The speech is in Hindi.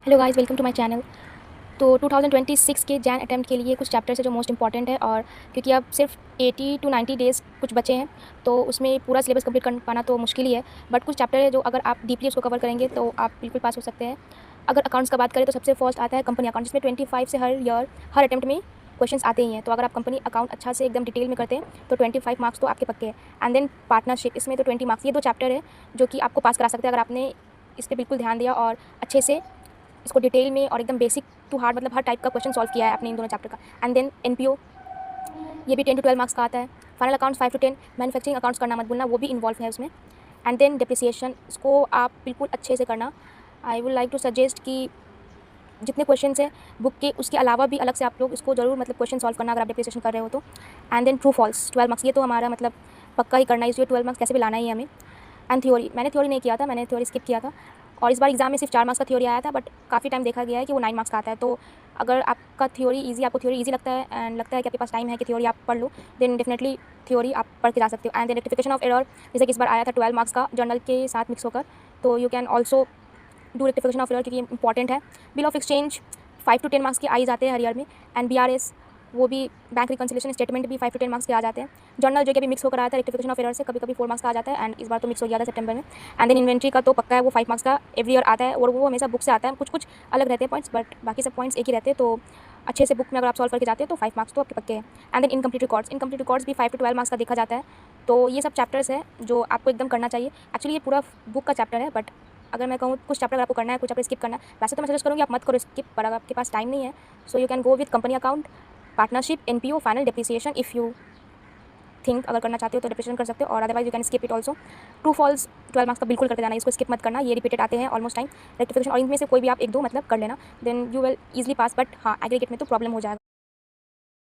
Hello guys, welcome to my channel. तो 2026 के जैन अटेम्प्ट के लिए कुछ चैप्टर्स है जो मोस्ट इंपॉर्टेंट है, और क्योंकि अब सिर्फ 80 टू 90 डेज़ कुछ बचे हैं तो उसमें पूरा सिलेबस कंप्लीट कर पाना तो मुश्किल ही है। बट कुछ चैप्टर है जो अगर आप डीपली उसको कवर करेंगे तो आप बिल्कुल पास हो सकते हैं। अगर अकाउंट्स का बात करें तो सबसे फर्स्ट आता है कंपनी अकाउंट, जिसमें 25 से हर ईयर हर अटेम्प्ट में क्वेश्चंस आते ही हैं। तो अगर आप कंपनी अकाउंट अच्छा से एकदम डिटेल में करते हैं तो 25 मार्क्स तो आपके पक्के हैं। एंड देन पार्टनरशिप, इसमें तो 20 मार्क्स। ये दो चैप्टर है जो कि आपको पास करा सकते हैं अगर आपने इस पर बिल्कुल ध्यान दिया और अच्छे से इसको डिटेल में और एकदम बेसिक टू हार्ड, मतलब हर टाइप का क्वेश्चन सॉल्व किया है अपने इन दोनों चैप्टर का। एंड देन एनपीओ, ये भी 10 टू 12 मार्क्स का आता है। Final accounts 5 to 10, manufacturing accounts करना मत भूलना, वो भी इन्वॉल्व है उसमें। एंड देन डिप्रिसिएशन, इसको आप बिल्कुल अच्छे से करना। I would like to suggest कि जितने क्वेश्चन हैं बुक के, उसके अलावा भी अलग से आप लोग इसको जरूर मतलब क्वेश्चन सॉल्व करना अगर आप डिप्रिसिएशन कर रहे हो तो। And then true false 12 marks, ये तो हमारा मतलब पक्का ही करना है, इसलिए 12 मार्क्स कैसे भी लाना ही है हमें। एंड थ्योरी, मैंने थ्योरी नहीं किया था, मैंने थ्योरी स्किप किया था, और इस बार एग्जाम में सिर्फ 4 मार्क्स का थ्योरी आया था। बट काफ़ी टाइम देखा गया है कि वो 9 मार्क्स का आता है। तो अगर आपका आपको थ्योरी ईजी लगता है एंड लगता है कि आपके पास टाइम है कि थ्योरी आप पढ़ लो, देन डेफिनेटली थ्योरी आप पढ़ के जा सकते हो। And then rectification of error, जैसे कि इस बार आया था 12 मार्क्स का जर्नल के साथ मिक्स होकर, तो you can also do rectification of error, क्योंकि ये इंपॉर्टेंट है। Bill of exchange 5 to 10 marks के आ ही जाते हैं हर ईयर में। एंड बीआरएस, वो भी बैंक रिकन्सिलेशन स्टेटमेंट भी 5 टू 10 मार्क्स के आ जाते हैं। जर्नल जो कि अभी मिक्स होकर आया था रेक्टिफिकेशन ऑफ एरर से, कभी कभी 4 मार्क्स का आ जाता है, एंड इस बार तो मिक्स हो गया था सितंबर में। एंड देन इन्वेंट्री का तो पक्का है, वो 5 मार्क्स का एवरी ईयर आता है, और वो हमेशा बुक से आता है। कुछ कुछ अलग रहते हैं पॉइंट्स, बट बाकी सब पॉइंट्स एक ही रहते हैं। तो अच्छे से बुक में अगर आप सॉल्व करके जाते हैं तो 5 मार्क्स तो आपके पक्के हैं। एंड देन इनकम्प्लीट रिकॉर्ड्स भी 5 टू 12 मार्क्स का देखा जाता है। तो ये सब चैप्टर्स है जो आपको एकदम करना चाहिए। एक्चुअली ये पूरा बुक का चैप्टर है, बट अगर मैं कहूँ कुछ चैप्टर आपको करना है, कुछ चैप्टर स्किप करना है, वैसे तो मैं सजेस्ट करूँगी आप मत करो स्किप, पर अगर आपके पास टाइम नहीं है so you can go with company account, partnership, NPO, final depreciation. If you think अगर करना चाहते हो तो डिप्रिसिएशन कर सकते हो, और otherwise you can skip it also. True false 12 marks का बिल्कुल करके जाना, इसको स्किप मत करना, ये रिपीटेड आते हैं ऑलमोस्ट टाइम। रेक्टिफिकेशन और इनमें से कोई भी आप एक दो मतलब कर लेना, then you will easily pass. But हाँ, एग्रीगेट में तो प्रॉब्लम हो जाएगा।